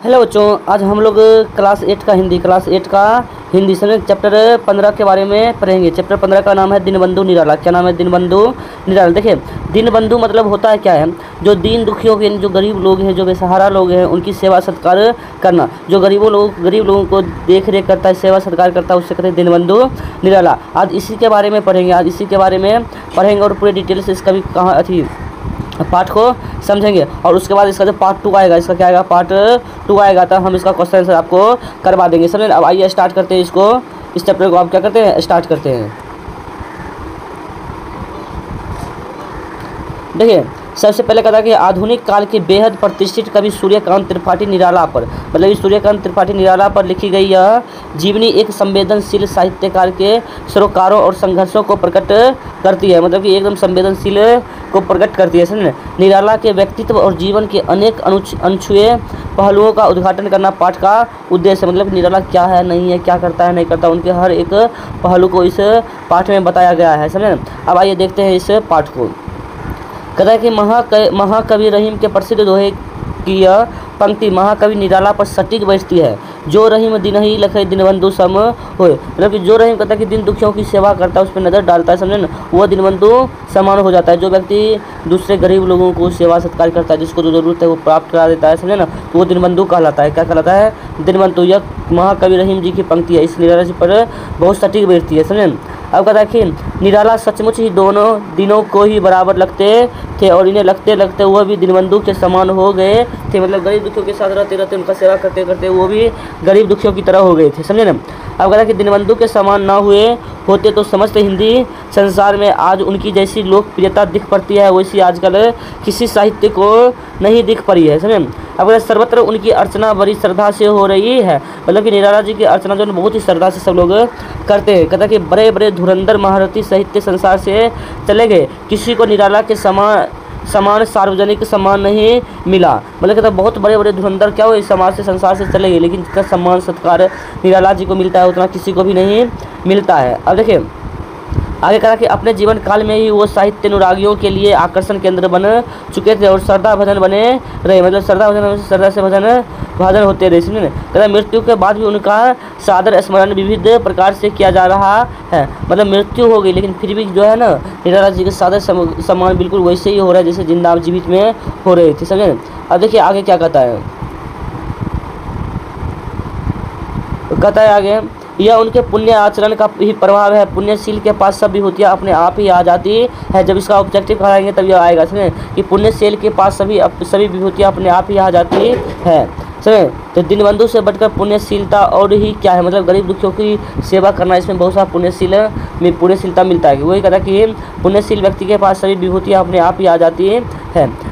Hello बच्चों, आज हम लोग क्लास 8 का हिंदी समझ चैप्टर 15 के बारे में पढ़ेंगे। चैप्टर 15 का नाम है दीनबंधु निराला। क्या नाम है? दीनबंधु निराला। देखिए, दीनबंधु मतलब होता है क्या है? जो दीन दुखियों के, जो गरीब लोग हैं, जो बेसहारा लोग हैं, उनकी सेवा सत्कार करना। जो गरीब लोगों को देख रेख करता है, सेवा सत्कार करता है, उससे कहते हैं दीनबंधु निराला। आज इसी के बारे में पढ़ेंगे और पूरे डिटेल से इसका भी पार्ट को समझेंगे। और उसके बाद इसका जो पार्ट 2 आएगा, इसका क्या आएगा? पार्ट 2 आएगा, तो हम इसका क्वेश्चन आंसर आपको करवा देंगे। समझे? अब आइए स्टार्ट करते हैं इस चैप्टर को। आप क्या करते हैं? स्टार्ट करते हैं। देखिए, सबसे पहले कहा कि आधुनिक काल के बेहद प्रतिष्ठित कवि सूर्यकांत त्रिपाठी निराला पर, मतलब इस सूर्यकांत त्रिपाठी निराला पर लिखी गई यह जीवनी एक संवेदनशील साहित्यकार के सरोकारों और संघर्षों को प्रकट करती है। मतलब कि एकदम संवेदनशील को प्रकट करती है। समझे? निराला के व्यक्तित्व और जीवन के अनेक अनछुए पहलुओं का उद्घाटन करना पाठ का उद्देश्य है। मतलब निराला क्या है, नहीं है, क्या करता है, नहीं करता, उनके हर एक पहलू को इस पाठ में बताया गया है। समझे? अब आइए देखते हैं इस पाठ को। कहता है कि महाकवि रहीम के प्रसिद्ध दोहे की यह पंक्ति महाकवि निराला पर सटीक बैठती है। जो रहीम दिन ही लखे दीनबंधु सम होए। मतलब कि जो रहीम कहता है कि दिन दुखियों की सेवा करता है, उस पर नज़र डालता है, समझे ना, वो दीनबंधु समान हो जाता है। जो व्यक्ति दूसरे गरीब लोगों को सेवा सत्कार करता है, जिसको जो जरूरत है वो प्राप्त करा देता है, समझे ना, तो वो दीनबंधु कहलाता है। क्या कहलाता है? दीनबंधु। यह महाकवि रहीम जी की पंक्ति है, इस निराला जी पर बहुत सटीक बैठती है। समझे? अब कहता है कि निराला सचमुच ही दोनों दिनों को ही बराबर लगते थे और इन्हें लगते लगते वह भी दीनबंधु के समान हो गए थे। मतलब गरीब दुखियों के साथ रहते रहते, उनका सेवा करते करते वो भी गरीब दुखियों की तरह हो गए थे। समझे ना? अब कहता है कि दीनबंधु के समान ना हुए होते तो समस्त हिंदी संसार में आज उनकी जैसी लोकप्रियता दिख पड़ती है, वैसी आजकल किसी साहित्य को नहीं दिख पड़ी है। समझे? अब सर्वत्र उनकी अर्चना बड़ी श्रद्धा से हो रही है। मतलब कि निराला जी की अर्चना जो है बहुत ही श्रद्धा से सब लोग करते हैं। कहता है कि बड़े बड़े धुरंधर महारथी साहित्य संसार से चले गए, किसी को निराला के समान सार्वजनिक सम्मान नहीं मिला। मतलब कहता है बहुत बड़े बड़े धुरंधर क्या हुए, समाज से संसार से चले गए, लेकिन जितना सम्मान सत्कार निराला जी को मिलता है उतना किसी को भी नहीं मिलता है। अब देखिए आगे कहा कि अपने जीवन काल में ही वो साहित्य अनुरागियों के लिए आकर्षण केंद्र बन चुके थे और श्रद्धा भजन बने रहे। मतलब श्रद्धा से भजन होते रहे। सुनिए, कहता मृत्यु के बाद भी उनका सादर स्मरण विविध प्रकार से किया जा रहा है। मतलब मृत्यु हो गई लेकिन फिर भी जो है ना, निराला जी के सादर सम्मान बिल्कुल वैसे ही हो रहा है जैसे जिंदा जीवित में हो रहे थे। समझे? अब देखिए आगे क्या कहता है। कहता है आगे, यह उनके पुण्य आचरण का ही प्रभाव है। पुण्यशील के पास सब विभूतियाँ अपने आप ही आ जाती है। जब इसका ऑब्जेक्टिव कराएंगे तब यह आएगा। समझे? कि पुण्यशील के पास सभी विभूतियाँ अपने आप ही आ जाती है। समझे? तो दीनबंधु से बढ़कर पुण्यशीलता और ही क्या है? मतलब गरीब दुखियों की सेवा करना, इसमें बहुत सारा पुण्यशीलता मिलता है। वही कहता है कि पुण्यशील व्यक्ति के पास सभी विभूतियाँ अपने आप ही आ जाती है।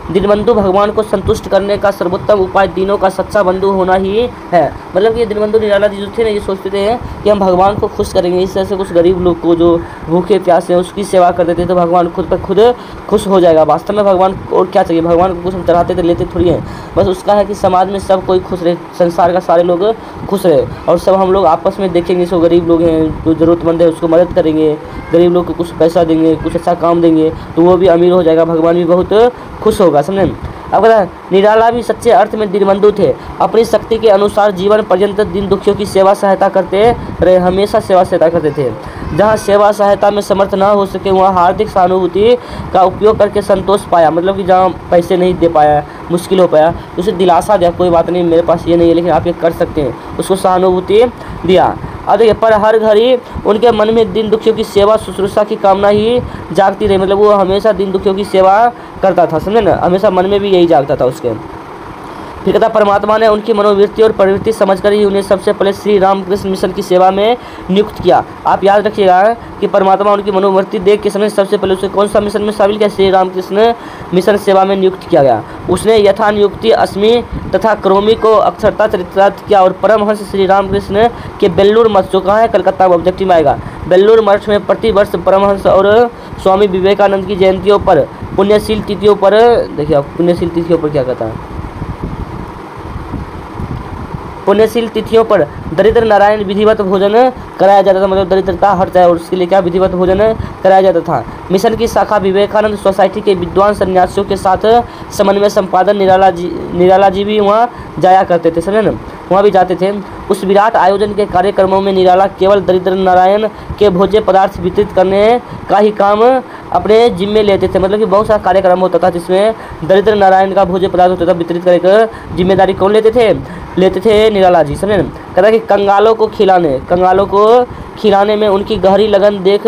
दीनबंधु भगवान को संतुष्ट करने का सर्वोत्तम उपाय दीनों का सच्चा बंधु होना ही है। मतलब कि दीनबंधु निराला जी जो थे ना, ये सोचते थे कि हम भगवान को खुश करेंगे, इस तरह से कुछ गरीब लोग को जो भूखे प्यासे हैं उसकी सेवा कर देते तो भगवान खुद खुश हो जाएगा। वास्तव में भगवान और क्या चाहिए? भगवान को कुछ हम चढ़ाते थे, लेते थोड़ी है। बस उसका है कि समाज में सब कोई खुश रहे, संसार का सारे लोग खुश रहे और सब हम लोग आपस में देखेंगे। सो गरीब लोग हैं, जो ज़रूरतमंद है उसको मदद करेंगे, गरीब लोग को कुछ पैसा देंगे, कुछ अच्छा काम देंगे तो वो भी अमीर हो जाएगा, भगवान भी बहुत खुश होगा। समझे? अब कहता है निराला भी सच्चे अर्थ में दीनबंधु थे। अपनी शक्ति के अनुसार जीवन पर्यंत दिन दुखियों की सेवा सहायता करते रहे, हमेशा सेवा सहायता करते थे। जहाँ सेवा सहायता में समर्थ ना हो सके वहाँ हार्दिक सहानुभूति का उपयोग करके संतोष पाया। मतलब कि जहाँ पैसे नहीं दे पाया, मुश्किल हो पाया, तो उसे दिलासा दिया, कोई बात नहीं, मेरे पास ये नहीं है लेकिन आप ये कर सकते हैं, उसको सहानुभूति दिया। और देखिए, पर हर घड़ी उनके मन में दिन दुखियों की सेवा शुश्रूषा की कामना ही जागती रही। मतलब वो हमेशा दिन दुखियों की सेवा करता था। समझे ना? हमेशा मन में भी यही जागता था उसके। फिर कहता परमात्मा ने उनकी मनोवृत्ति और प्रवृत्ति समझकर ही उन्हें सबसे पहले श्री रामकृष्ण मिशन की सेवा में नियुक्त किया। आप याद रखिएगा कि परमात्मा उनकी मनोवृत्ति देख के समझ सबसे पहले उसे कौन सा मिशन में शामिल किया? श्री रामकृष्ण मिशन सेवा में नियुक्त किया गया। उसने यथा नियुक्ति अस्मि तथा क्रोमी को अक्षरता चरितार्थ किया और परमहंस श्री रामकृष्ण के बेल्लूर मठ, जो कहाँ है? कलकत्ता में, ऑब्जेक्टिव में आएगा। बेल्लूर मठ में प्रति वर्ष परमहंस और स्वामी विवेकानंद की जयंतियों पर पुण्यशील तिथियों पर, देखिए आप पुण्यशील तिथियों पर क्या कहता है। पुण्यशील तिथियों पर दरिद्र नारायण विधिवत भोजन कराया जाता था, मतलब दरिद्रता हट जाए और उसके लिए क्या विधिवत भोजन कराया जाता था। मिशन की शाखा विवेकानंद सोसाइटी के विद्वान सन्यासियों के साथ समन्वय संपादन निराला जी भी वहाँ जाया करते थे, समझे ना, वहाँ भी जाते थे। उस विराट आयोजन के कार्यक्रमों में निराला केवल दरिद्र नारायण के भोज्य पदार्थ वितरित करने का ही काम अपने जिम्मे लेते थे, मतलब कि बहुत सारा कार्यक्रम होता था जिसमें दरिद्र नारायण का भोज्य पदार्थ होता था वितरित करने का जिम्मेदारी कौन लेते थे निराला जी, समझे ना। कहता कि कंगालों को खिलाने में उनकी गहरी लगन देख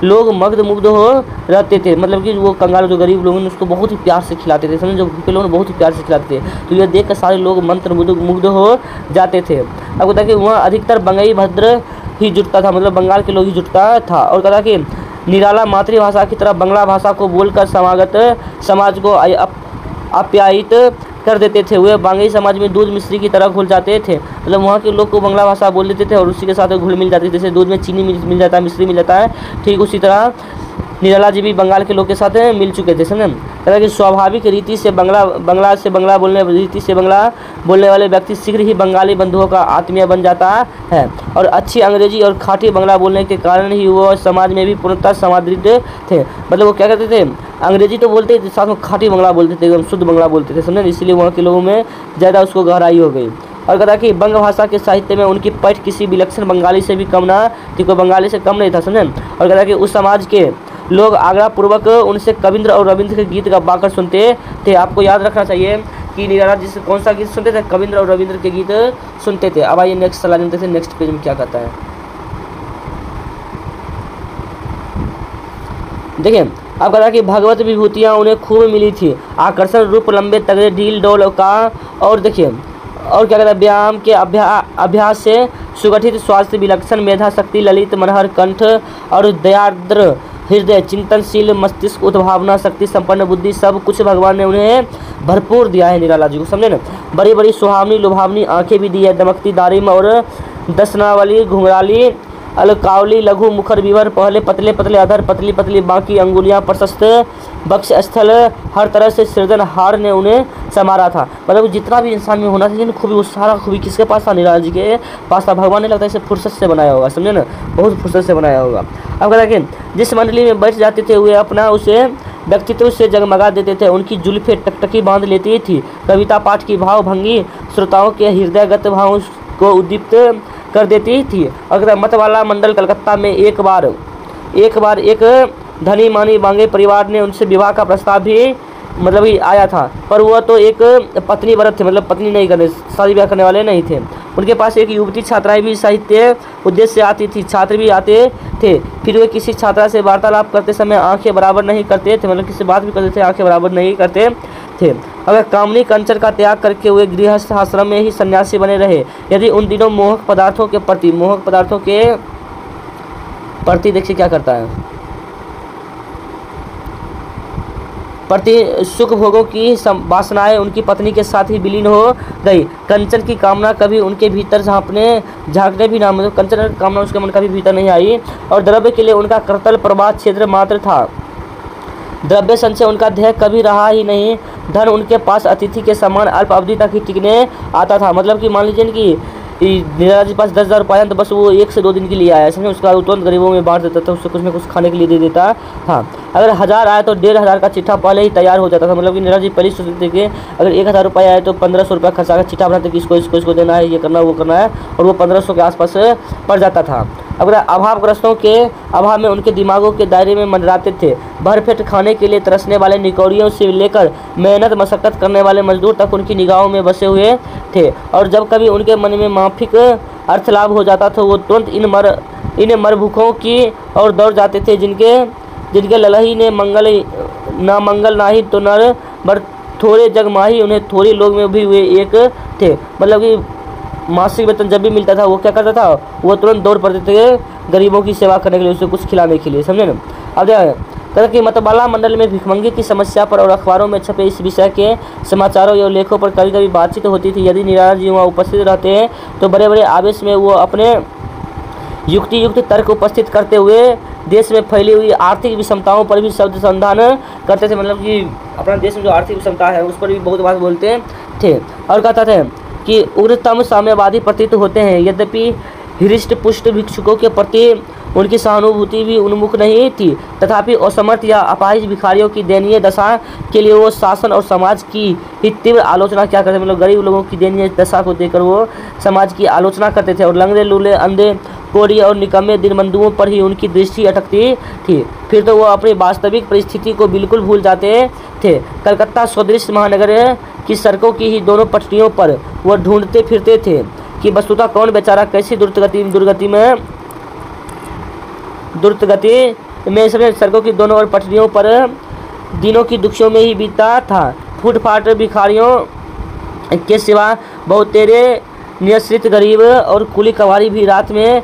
लोग मुग्ध हो रहते थे, मतलब कि वो कंगाल जो गरीब लोग उसको बहुत ही प्यार से खिलाते थे, समझे, जो भूखे लोग बहुत ही प्यार से खिलाते थे, तो यह देख कर सारे लोग मुग्ध हो जाते थे। अब कहता कि वहाँ अधिकतर बंगई भद्र ही जुटता था, मतलब बंगाल के लोग ही जुटता था। और कहता कि निराला मातृभाषा की तरह बांग्ला भाषा को बोलकर समाज को आप्यायित कर देते थे। वे बांग्लाई समाज में दूध मिश्री की तरह घुल जाते थे, मतलब वहाँ के लोग को बांग्ला भाषा बोल देते थे और उसी के साथ घुल मिल जाती थी, जैसे दूध में चीनी मिल जाता है, मिश्री मिल जाता है, ठीक उसी तरह निराला जी भी बंगाल के लोग के साथ मिल चुके थे, समझे। कहता कि स्वाभाविक रीति से बंगला बोलने वाले व्यक्ति शीघ्र ही बंगाली बंधुओं का आत्मीय बन जाता है और अच्छी अंग्रेजी और खाटी बंगला बोलने के कारण ही वो समाज में भी पूर्णतः समादृत थे, मतलब वो क्या करते थे, अंग्रेजी तो बोलते थे, साथ में खाटी बंगला बोलते थे, एकदम शुद्ध बंगला बोलते थे, समझे, इसलिए वहाँ के लोगों में ज़्यादा उसको गहराई हो गई। और कहता कि बंग भाषा के साहित्य में उनकी पठ किसी विलक्षण बंगाली से भी कम ना थी, कोई बंगाली से कम नहीं था, समझे। और कहता कि उस समाज के लोग आग्रह पूर्वक उनसे कविंद्र और रविंद्र के गीत गाकर सुनते थे। आपको याद रखना चाहिए कि निराला जी से कौन सा गीत सुनते थे, कविंद्र और रविंद्र के गीत सुनते थे। अब आइए नेक्स्ट सलाह जानते थे, नेक्स्ट पेज में क्या कहता है, देखिए। अब कहता कि भगवत विभूतियाँ उन्हें खूब मिली थी, आकर्षण रूप, लंबे तगड़े ढील डोल का, और देखिए और क्या कहता है, व्यायाम के अभ्यास से सुगठित स्वास्थ्य, विलक्षण मेधा शक्ति, ललित मनहर कंठ और दयार्द्र हृदय, चिंतनशील मस्तिष्क, उद्भावना शक्ति, संपन्न बुद्धि, सब कुछ भगवान ने उन्हें भरपूर दिया है निराला जी को, समझे ना। बड़ी बड़ी सुहावनी लुभावनी आंखें भी दी है, दमकती दारिम और दसनावली, घुंघराली अलकावली, लघु मुखर विवर, पहले पतले पतले अधर, पतली पतली बाकी अंगुलियां, प्रशस्त बक्ष स्थल, हर तरह से सृजनहार ने उन्हें संवारा था, मतलब जितना भी इंसान में होना चाहिए खूबी, वो सारा खूबी किसके पास था, निराला जी के पास था। भगवान ने लगता है इसे फुर्सत से बनाया होगा, समझे ना, बहुत फुर्सत से बनाया होगा। अब कहता कि जिस मंडली में बैठ जाते थे वे अपना उसे व्यक्तित्व से जगमगा देते थे, उनकी जुल्फे टकटकी बांध लेती थी, कविता पाठ की भाव भंगी श्रोताओं के हृदयगत भावों को उद्दीप्त कर देती थी। और मतवाला मंडल कलकत्ता में एक बार एक धनी मानी बांगे परिवार ने उनसे विवाह का प्रस्ताव भी मतलब ही आया था, पर वह तो एक पत्नी व्रत थे, मतलब पत्नी नहीं करने, शादी ब्याह करने वाले नहीं थे। उनके पास एक युवती छात्राएं भी साहित्य उद्देश्य से आती थी, छात्र भी आते थे, फिर वे किसी छात्रा से वार्तालाप करते समय आंखें बराबर नहीं करते थे, मतलब किसी बात भी करते थे आंखें बराबर नहीं करते थे। अगर कामनी कंचर का त्याग करके वे गृहस्थ आश्रम में ही सन्यासी बने रहे, यदि उन दिनों मोहक पदार्थों के प्रति देखिए क्या करता है, प्रति सुख भोगों की वासनाएं उनकी पत्नी के साथ ही विलीन हो गई। कंचन की कामना कभी उनके भीतर झांकने भी ना, मतलब कंचन की कामना उसके मन कभी भीतर नहीं आई, और द्रव्य के लिए उनका करतल प्रवाह क्षेत्र मात्र था। द्रव्य संचय उनका ध्येय कभी रहा ही नहीं। धन उनके पास अतिथि के समान अल्प अवधि तक ही टिकने आता था, मतलब कि मान लीजिए कि निराला जी के पास 10,000 रुपये तो बस वो 1 से 2 दिन के लिए आया, समझे, उसका तुरंत गरीबों में बांट देता था, उससे कुछ ना कुछ खाने के लिए दे देता था। अगर 1000 आया तो 1,500 का चिट्ठा पहले ही तैयार हो जाता था, मतलब कि निराला जी पहले सोचते थे कि अगर 1,000 रुपये आए तो 1500 रुपये खर्चा का चिट्ठा बनाते कि इसको देना है, ये करना वो करना है, और वो 1500 के आसपास पड़ जाता था। अगर अभावग्रस्तों के अभाव में उनके दिमागों के दायरे में मंडराते थे। भरपेट खाने के लिए तरसने वाले निकौड़ियों से लेकर मेहनत मशक्कत करने वाले मजदूर तक उनकी निगाहों में बसे हुए थे, और जब कभी उनके मन में माफिक अर्थ लाभ हो जाता था वो तुरंत इन मरभूखों की ओर दौड़ जाते थे, जिनके ललही ने मंगल नाही तो नर बर थोड़े जग माही, उन्हें थोड़ी लोग में भी वे एक थे, मतलब कि मासिक वेतन जब भी मिलता था वो क्या करता था, वो तुरंत दौड़ पड़ते थे गरीबों की सेवा करने के लिए, उसे कुछ खिलाने के लिए, समझे ना। अब कहते कि मतवाला मंडल में भिखमंगी की समस्या पर और अखबारों में छपे इस विषय के समाचारों या लेखों पर कभी कभी बातचीत होती थी। यदि निराला जी वहाँ उपस्थित रहते हैं तो बड़े बड़े आवेश में वो अपने युक्त तर्क उपस्थित करते हुए देश में फैली हुई आर्थिक विषमताओं पर भी शब्द संधान करते थे, मतलब कि अपना देश में जो आर्थिक विषमता है उस पर भी बहुत बात बोलते थे। और कहता थे कि उग्रतम साम्यवादी प्रतीत होते हैं। यद्यपि हृष्ट पुष्ट भिक्षुकों के प्रति उनकी सहानुभूति भी उन्मुख नहीं थी, तथापि असमर्थ या अपाहिज भिखारियों की दयनीय दशा के लिए वो शासन और समाज की ही तीव्र आलोचना क्या करते, मतलब गरीब लोगों की दयनीय दशा को देखकर वो समाज की आलोचना करते थे। और लंगड़े लूले अंधे कोढ़ी और निकम्मे दीनबंधुओं पर ही उनकी दृष्टि अटकती थी। फिर तो वो अपनी वास्तविक परिस्थिति को बिल्कुल भूल जाते थे। कलकत्ता सदृश महानगर की सड़कों की ही दोनों पटरियों पर वो ढूंढते फिरते थे कि वस्तुतः कौन बेचारा कैसी दुर्गति में समझे सड़कों की दोनों ओर पटरियों पर दिनों की दुखियों में ही बीतता था। फुटपाथ भिखारियों के सिवा बहुत तेरे नियश्रित गरीब और कुली कवारी भी रात में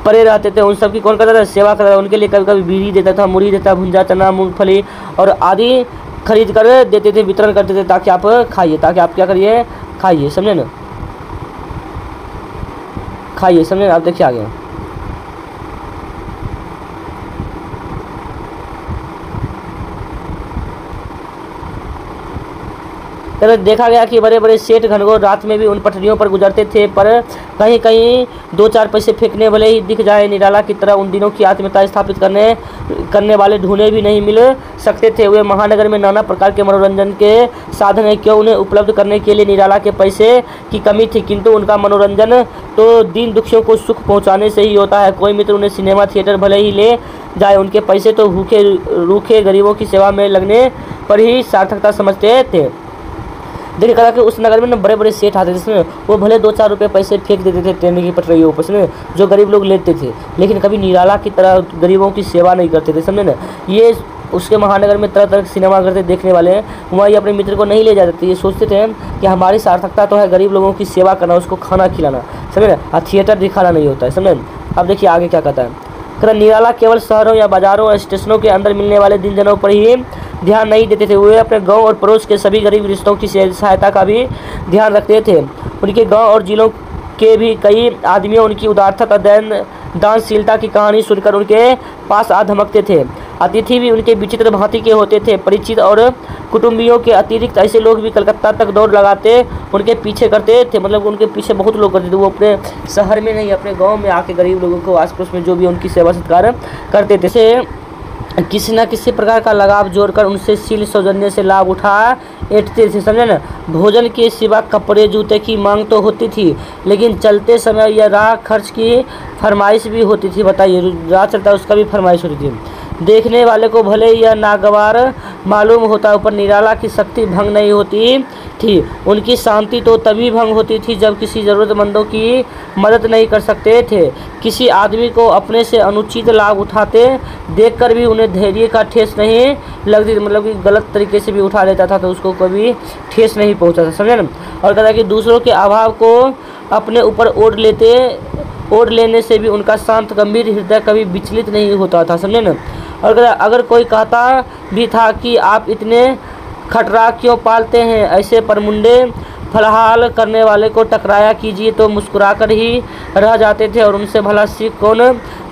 पड़े रहते थे। उन सब की कौन करता था? सेवा करता था। उनके लिए कभी कभी बीड़ी देता था, मुड़ी देता, भुंजा चना, मूंगफली और आदि खरीद कर देते थे, वितरण करते थे ताकि आप खाइए, ताकि आप क्या करिए, खाइए, समझे ना, खाइए, समझे ना। आप देखिए आगे तो देखा गया कि बड़े बड़े सेठ घनघोर रात में भी उन पटरियों पर गुजरते थे, पर कहीं कहीं 2-4 पैसे फेंकने वाले ही दिख जाए निराला की तरह उन दिनों की आत्मीयता स्थापित करने वाले ढूंढे भी नहीं मिल सकते थे। वे महानगर में नाना प्रकार के मनोरंजन के साधन है, क्यों उन्हें उपलब्ध करने के लिए निराला के पैसे की कमी थी, किंतु उनका मनोरंजन तो दीन दुखियों को सुख पहुँचाने से ही होता है। कोई मित्र उन्हें सिनेमा थिएटर भले ही ले जाए, उनके पैसे तो भूखे रूखे गरीबों की सेवा में लगने पर ही सार्थकता समझते थे। देखिए कहा कि उस नगर में ना बड़े बड़े सेठ आते थे, इसमें वो भले 2-4 रुपये पैसे फेंक देते थे ट्रेन की पटरियों पर, समझे, जो गरीब लोग लेते थे, लेकिन कभी निराला की तरह गरीबों की सेवा नहीं करते थे, समझे ना। ये उसके महानगर में तरह तरह के सिनेमा करते देखने वाले हैं, वहाँ ये अपने मित्र को नहीं ले जाते थे। ये सोचते थे कि हमारी सार्थकता तो है गरीब लोगों की सेवा करना, उसको खाना खिलाना, समझे ना, और थिएटर दिखाना नहीं होता है, समझे। अब देखिए आगे क्या कहता है। निराला केवल शहरों या बाजारों और स्टेशनों के अंदर मिलने वाले दिनजनों पर ही ध्यान नहीं देते थे, वे अपने गांव और पड़ोस के सभी गरीब रिश्तों की सहायता का भी ध्यान रखते थे। उनके गांव और जिलों के भी कई आदमियों उनकी उदारता और दानशीलता की कहानी सुनकर उनके पास आ धमकते थे। अतिथि भी उनके विचित्र भांति के होते थे। परिचित और कुटुंबियों के अतिरिक्त ऐसे लोग भी कलकत्ता तक दौड़ लगाते उनके पीछे करते थे, मतलब उनके पीछे बहुत लोग करते थे। वो अपने शहर में नहीं, अपने गांव में आके गरीब लोगों को आस पड़ोस में जो भी उनकी सेवा सत्कार करते थे, से किसी न किसी प्रकार का लगाव जोड़कर उनसे शील सौजन्य से लाभ उठाते थे, समझे ना। भोजन के सिवा कपड़े जूते की मांग तो होती थी, लेकिन चलते समय यह राह खर्च की फरमाइश भी होती थी। बताइए, राह चलता उसका भी फरमाइश होती थी। देखने वाले को भले यह नागवार मालूम होता, ऊपर निराला की शक्ति भंग नहीं होती थी। उनकी शांति तो तभी भंग होती थी जब किसी ज़रूरतमंदों की मदद नहीं कर सकते थे। किसी आदमी को अपने से अनुचित लाभ उठाते देखकर भी उन्हें धैर्य का ठेस नहीं लगती थी, मतलब कि गलत तरीके से भी उठा लेता था तो उसको कभी ठेस नहीं पहुंचा था, समझे ना। और कहता कि दूसरों के अभाव को अपने ऊपर ओढ़ लेने से भी उनका शांत गंभीर हृदय कभी विचलित नहीं होता था, समझे ना। और अगर कोई कहता भी था कि आप इतने खटरा क्यों पालते हैं, ऐसे परमुंडे फलहाल करने वाले को टकराया कीजिए तो मुस्कुराकर ही रह जाते थे और उनसे भला सीख कौन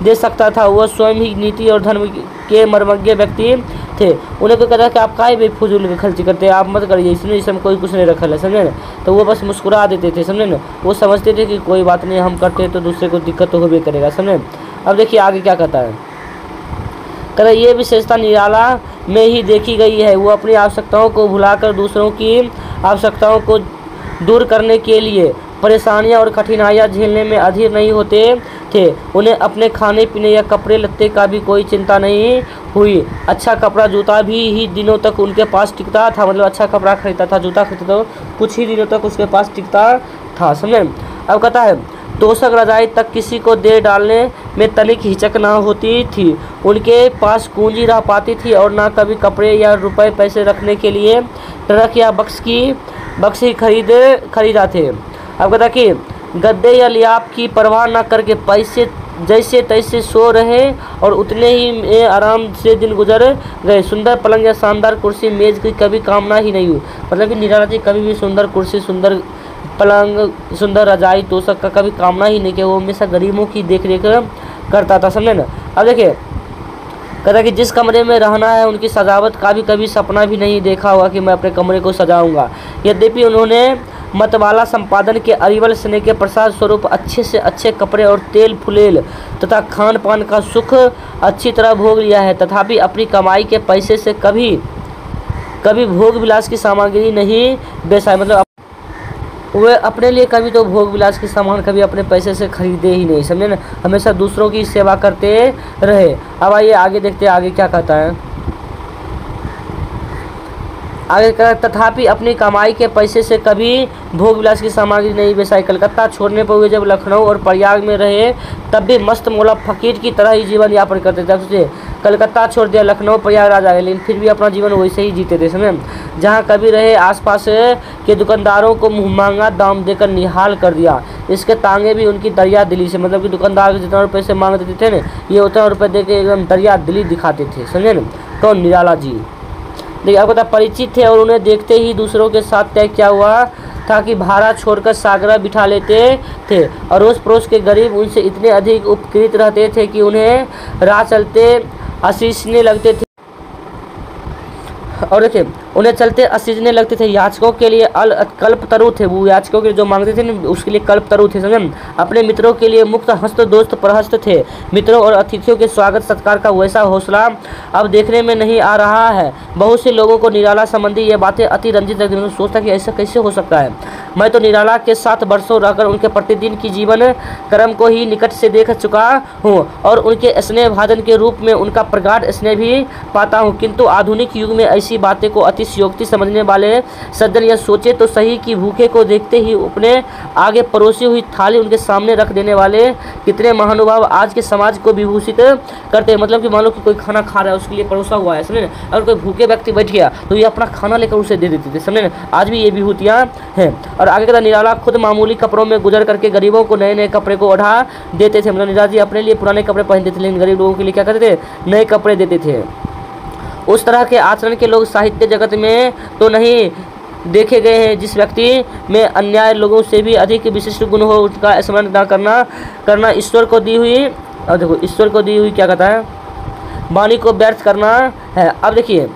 दे सकता था। वह स्वयं ही नीति और धर्म के मर्मज्ञ व्यक्ति थे। उन्हें कोई कहता कि आप काहे बेफजूल के खर्च करते हैं, आप मत करिए, इसमें कोई कुछ नहीं रखा है, समझे ना। तो वो बस मुस्कुरा देते थे, समझे ना। वो समझते थे कि कोई बात नहीं, हम करते तो दूसरे को दिक्कत तो होबे करेगा, समझे। अब देखिए आगे क्या कहता है। कहता ये विशेषता निराला में ही देखी गई है। वो अपनी आवश्यकताओं को भुलाकर दूसरों की आवश्यकताओं को दूर करने के लिए परेशानियां और कठिनाइयां झेलने में अधीर नहीं होते थे। उन्हें अपने खाने पीने या कपड़े लत्ते का भी कोई चिंता नहीं हुई। अच्छा कपड़ा जूता भी ही दिनों तक उनके पास टिकता था, मतलब अच्छा कपड़ा खरीदता था, जूता खरीदता था, कुछ ही दिनों तक उसके पास टिकता था, समझे। अब कहता है तोशक रजाई तक किसी को दे डालने में तनिक हिचक ना होती थी। उनके पास पूंजी रह पाती थी और ना कभी कपड़े या रुपए पैसे रखने के लिए ट्रक या बक्स ही खरीदा थे। अब कहता कि गद्दे या लियाप की परवाह न करके पैसे जैसे तैसे सो रहे और उतने ही में आराम से दिन गुजर गए। सुंदर पलंग या शानदार कुर्सी मेज की कभी कामना ही नहीं हुई, मतलब कि निराला जी कभी भी सुंदर कुर्सी, सुंदर पलंग, सुंदर रजाई तोशक का कभी कामना ही नहीं किया। वो हमेशा गरीबों की देख रेख करता था, समझे ना। अब देखिए कहता कि जिस कमरे में रहना है उनकी सजावट का भी कभी सपना भी नहीं देखा होगा कि मैं अपने कमरे को सजाऊंगा। यद्यपि उन्होंने मतवाला संपादन के अरिवल स्नेह के प्रसाद स्वरूप अच्छे से अच्छे कपड़े और तेल फुलेल तथा खान पान का सुख अच्छी तरह भोग लिया है, तथापि अपनी कमाई के पैसे से कभी भोग विलास की सामग्री नहीं बेचा। मतलब वे अपने लिए कभी तो भोग विलास की सामान कभी अपने पैसे से खरीदे ही नहीं, समझे ना, हमेशा दूसरों की सेवा करते रहे। अब आइए आगे देखते हैं आगे क्या कहता है। आगे कहा, तथापि अपनी कमाई के पैसे से कभी भोग विलास की सामग्री नहीं बेचाई। कलकत्ता छोड़ने पर वे जब लखनऊ और प्रयाग में रहे तब भी मस्त मौला फकीर की तरह ही जीवन यापन करते थे। सोचिए, कलकत्ता छोड़ दिया, लखनऊ प्रयागराज आ गए, लेकिन फिर भी अपना जीवन वैसे ही जीते थे, समझे। जहाँ कभी रहे आसपास के दुकानदारों को महंगा दाम देकर निहाल कर दिया। इसके तांगे भी उनकी दरिया दिली से, मतलब कि दुकानदार जितना रुपये से मांग देते थे ना, ये उतना रुपये दे के एकदम दरिया दिली दिखाते थे, समझे ना। कौन? निराला जी। देखिए, आपको परिचित थे और उन्हें देखते ही दूसरों के साथ तय क्या हुआ था कि भाड़ा छोड़कर सागरा बिठा लेते थे, और अड़ोस पड़ोस के गरीब उनसे इतने अधिक उपकृत रहते थे कि उन्हें राह चलते आशीषने लगते थे। और देखिए, उन्हें चलते असीजने लगते थे। याचकों के लिए कल्पतरु थे, वो याचकों के लिए जो मांगते थे ना उसके लिए कल्पतरु थे, समझे। अपने मित्रों के लिए मुक्त हस्त दोस्त प्रहस्त थे। मित्रों और अतिथियों के स्वागत सत्कार का वैसा हौसला अब देखने में नहीं आ रहा है। बहुत से लोगों को निराला संबंधी ये बातें अति रंजित लगती हैं। सोचता कि ऐसा कैसे हो सकता है। मैं तो निराला के साथ बरसों रहकर उनके प्रतिदिन की जीवन क्रम को ही निकट से देख चुका हूँ और उनके स्नेह भाजन के रूप में उनका प्रगाढ़ स्नेह भी पाता हूँ, किंतु आधुनिक युग में ऐसी बातें को अतिशयोक्ति समझने वाले सज्जन यह सोचे तो सही कि भूखे को देखते ही अपने आगे परोसी हुई थाली उनके सामने रख देने वाले कितने महानुभाव आज के समाज को विभूषित करते हैं। मतलब कि मान लो कि कोई खाना खा रहा है, उसके लिए परोसा हुआ है, समझे ना। अगर कोई भूखे व्यक्ति बैठ गया तो ये अपना खाना लेकर उसे दे देते थे, समझे ना। आज भी ये विभूतियाँ हैं। और आगे का निराला खुद मामूली कपड़ों में गुजर करके गरीबों को नए नए कपड़े को ओढ़ा देते थे। मतलब निराला जी अपने लिए पुराने कपड़े पहनते थे, लेकिन गरीब लोगों के लिए क्या करते थे? नए कपड़े देते थे। उस तरह के आचरण के लोग साहित्य जगत में तो नहीं देखे गए हैं। जिस व्यक्ति में अन्याय लोगों से भी अधिक विशिष्ट गुण हो, उसका स्मरण न करना ईश्वर को दी हुई, अब देखो ईश्वर को दी हुई क्या कहता है, वाणी को व्यर्थ करना है। अब देखिए,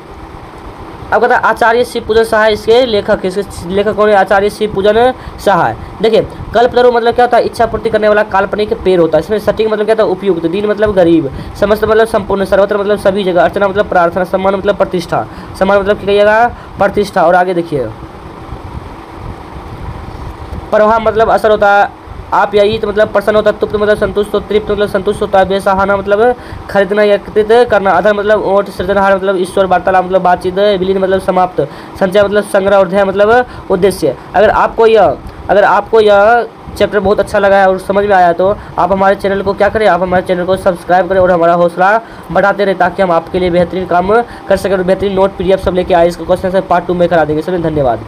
अब कहता है आचार्य शिव पूजन सहाय, इसके लेखक कौन है? आचार्य शिव पूजन सहाय। देखिए, कल्पतरु मतलब क्या होता है? इच्छा पूर्ति करने वाला काल्पनिक पेड़ होता है। इसमें सटीक मतलब क्या होता है? उपयुक्त। दीन मतलब गरीब। समस्त मतलब संपूर्ण। सर्वत्र मतलब सभी जगह। अर्चना मतलब प्रार्थना। सम्मान मतलब प्रतिष्ठा। सम्मान मतलब क्या कहिएगा? प्रतिष्ठा। और आगे देखिए, प्रभाव मतलब असर होता है। आप या ईत मतलब प्रसन्न होता है। तुप्त मतलब संतुष्ट हो। तृप्त मतलब संतुष्ट होता है। बेसहाना मतलब खरीदना या एकत्रित करना। अधर मतलब ओट। सृजनहार मतलब ईश्वर। वार्तालाप मतलब बातचीत। विलीन मतलब समाप्त। संचय मतलब संग्रह। और ध्येय मतलब उद्देश्य। अगर आपको यह चैप्टर बहुत अच्छा लगा है और समझ में आया तो आप हमारे चैनल को क्या करें? आप हमारे चैनल को सब्सक्राइब करें और हमारा हौसला बढ़ाते रहे, ताकि हम आपके लिए बेहतरीन काम कर सकें और बेहतरीन नोट PDF सब लेके आए। इसका क्वेश्चन पार्ट 2 में करा देंगे। सभी धन्यवाद।